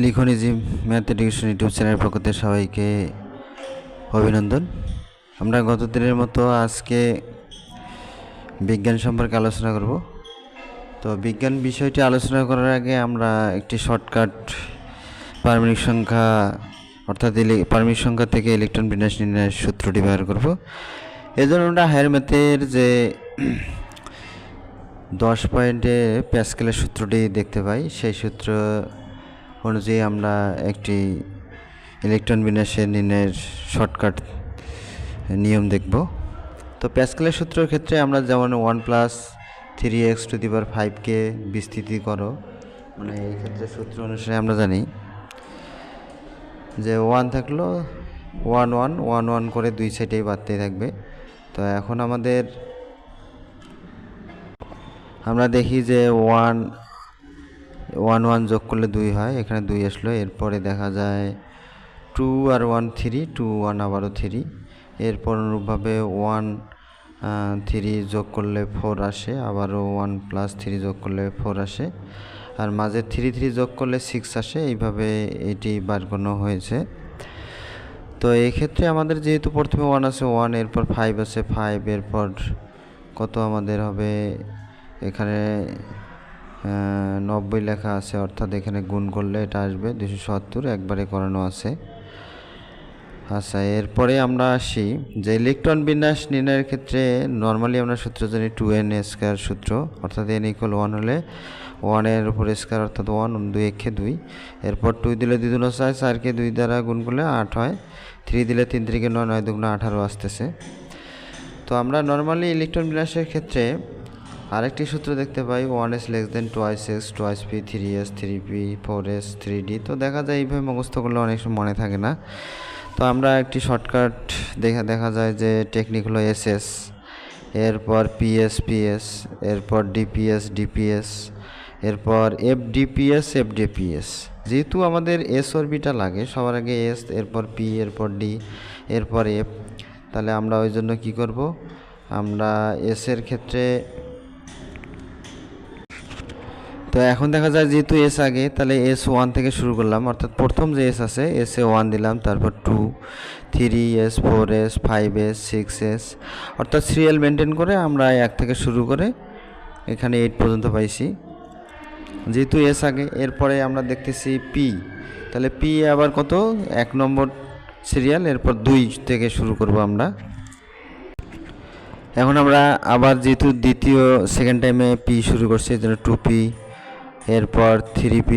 লিখন easy math education YouTube চ্যানেলের পক্ষ থেকে সবাইকে অভিনন্দন। আমরা গত দিনের মতো আজকে বিজ্ঞান সম্পর্কে আলোচনা করব। তো বিজ্ঞান বিষয়টি আলোচনা করার আগে আমরা একটি শর্টকাট পারমাণবিক সংখ্যা অর্থাৎ পারমাণবিক সংখ্যা থেকে ইলেকট্রন বিন্যাস নির্ণয়ের সূত্রটি ব্যবহার করব। এজন্য আমরা হায়ার ম্যাথের যে 10 পয়েন্টে প্যাসকেলের সূত্রটি দেখতে পাই, সেই সূত্র অনুযায়ী আমরা একটি ইলেকট্রন বিন্যাসের নির্ণয়ের শর্টকাট নিয়ম দেখব। তো প্যাসকেলের সূত্রের ক্ষেত্রে আমরা যেমন 1+3x⁵কে বিস্তৃতি করো, মানে এই ক্ষেত্রে সূত্র অনুসারে আমরা জানি যে 1 থাকলো 1 1 1 1 করে দুই সাইডেই বাড়তেই থাকবে। তো এখন আমরা দেখি যে 1 1 1 যোগ করলে 2 হয়, এখানে 2 আসলো। এরপরে দেখা যায় 2 আর 1 3, 2 1 আবারও 3। এরপর অনুরূপভাবে 1 3 যোগ করলে 4 আসে, আবারও 1 + 3 যোগ করলে 4 আসে, আর মাঝে 3 3 যোগ করলে 6 আসে। এইভাবে এটি বার করানো হয়েছে। তো এই ক্ষেত্রে আমাদের যেহেতু প্রথমে 1 আছে 1, এরপর 5 আছে 5, এরপর কত আমাদের হবে, এখানে 90 লেখা আছে, অর্থাৎ এখানে গুণ করলে এটা আসবে 270, একবারে করানো আছে। আচ্ছা, এরপরে আমরা আসি যে ইলেকট্রন বিন্যাস নির্ণয়ের ক্ষেত্রে নর্মালি আমরা সূত্র জানি 2n² সূত্র, অর্থাৎ n = 1 হলে 1 এর উপর স্কয়ার অর্থাৎ 1, 2 একে 2, এরপর 2 দিলে 2 দুগুণ 6, 4কে 2 দ্বারা গুণ করলে 8 হয়, 3 দিলে 3 3কে 9, 9 দুগুণ 18 আসতেছে। তো আমরা নর্মালি ইলেকট্রন বিন্যাসের ক্ষেত্রে আরেকটি সূত্র দেখতে পাই, 1s <2x 2p 3s 3p 4s 3d। তো দেখা যায় এইভাবে মুখস্থ করলে অনেক সময় মনে থাকে না। তো আমরা একটি শর্টকাট দেখা যায় যে টেকনিক হলো এসএস, এরপর পিএস পিএস, এরপর ডিপিএস ডিপিএস, এরপর এফডিপিএস এফডিপিএস। যেহেতু আমাদের এস অরবিটাল লাগে, সবার আগে এস, এরপর পি, এরপর ডি, এরপর এফ, তাহলে আমরা ওই জন্য কী করব, আমরা এসের ক্ষেত্রে তো এখন দেখা যায় যেহেতু এস আগে, তাহলে S1 থেকে শুরু করলাম, অর্থাৎ প্রথম যে এস আছে এসে 1 দিলাম, তারপর 2 3s 4s 5s 6s, অর্থাৎ সিরিয়াল মেনটেন করে আমরা 1 থেকে শুরু করে এখানে 8 পর্যন্ত পাইছি, যেহেতু এস আগে। এরপরে আমরা দেখতেছি পি, তাহলে পি আবার কত, 1 নম্বর সিরিয়াল, এরপর 2 থেকে শুরু করব আমরা। এখন আমরা আবার যেহেতু সেকেন্ড টাইমে পি শুরু করছি, এই জন্য 2p, এরপর 3p,